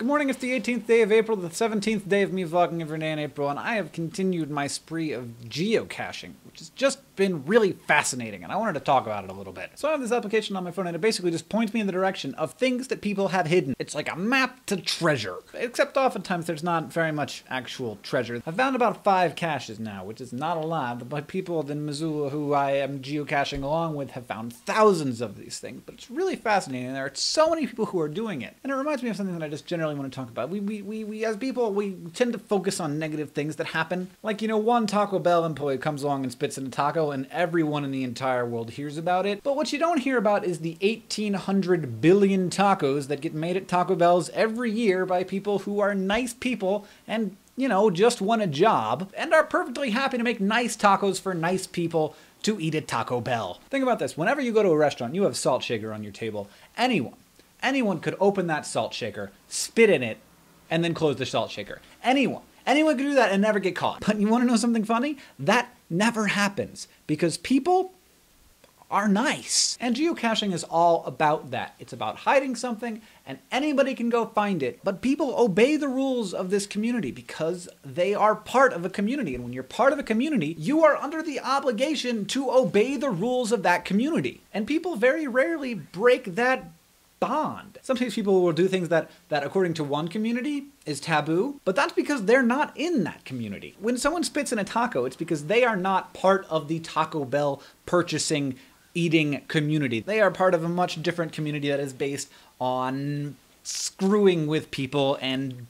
Good morning, it's the 18th day of April, the 17th day of me vlogging every day in April, and I have continued my spree of geocaching, which has just been really fascinating, and I wanted to talk about it a little bit. So I have this application on my phone, and it basically just points me in the direction of things that people have hidden. It's like a map to treasure, except oftentimes there's not very much actual treasure. I've found about 5 caches now, which is not a lot, but people in Missoula who I am geocaching along with have found thousands of these things, but it's really fascinating, and there are so many people who are doing it. And it reminds me of something that I just generally want to talk about. We as people, we tend to focus on negative things that happen. Like, you know, one Taco Bell employee comes along and spits in a taco and everyone in the entire world hears about it. But what you don't hear about is the 1,800 billion tacos that get made at Taco Bell's every year by people who are nice people and, you know, just want a job and are perfectly happy to make nice tacos for nice people to eat at Taco Bell. Think about this. Whenever you go to a restaurant, you have a salt shaker on your table. Anyone could open that salt shaker, spit in it, and then close the salt shaker. Anyone could do that and never get caught. But you want to know something funny? That never happens because people are nice. And geocaching is all about that. It's about hiding something and anybody can go find it. But people obey the rules of this community because they are part of a community. And when you're part of a community, you are under the obligation to obey the rules of that community. And people very rarely break that bond. Sometimes people will do things that according to one community is taboo, but that's because they're not in that community. When someone spits in a taco, it's because they are not part of the Taco Bell purchasing, eating community. They are part of a much different community that is based on screwing with people and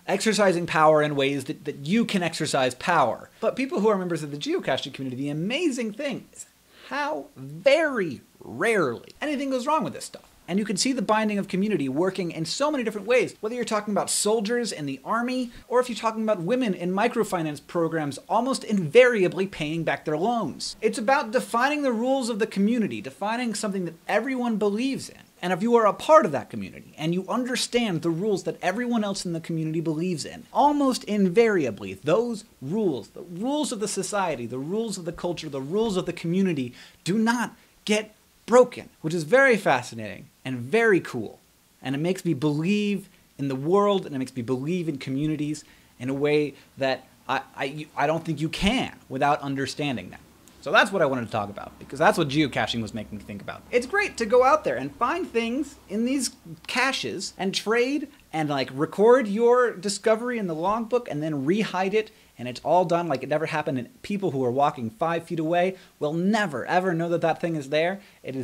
exercising power in ways that you can exercise power. But people who are members of the geocaching community, the amazing thing is how very rarely anything goes wrong with this stuff. And you can see the binding of community working in so many different ways, whether you're talking about soldiers in the army, or if you're talking about women in microfinance programs almost invariably paying back their loans. It's about defining the rules of the community, defining something that everyone believes in. And if you are a part of that community, and you understand the rules that everyone else in the community believes in, almost invariably, those rules, the rules of the society, the rules of the culture, the rules of the community, do not get broken, which is very fascinating and very cool. And it makes me believe in the world, and it makes me believe in communities in a way that I don't think you can without understanding them. So that's what I wanted to talk about, because that's what geocaching was making me think about. It's great to go out there and find things in these caches and trade and like record your discovery in the logbook and then re-hide it, and it's all done like it never happened, and people who are walking 5 feet away will never ever know that that thing is there. It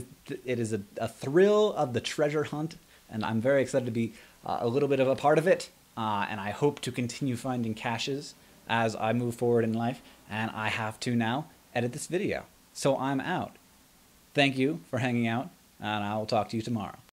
is a thrill of the treasure hunt, and I'm very excited to be a little bit of a part of it, and I hope to continue finding caches as I move forward in life, and I have to now edit this video. So I'm out. Thank you for hanging out, and I will talk to you tomorrow.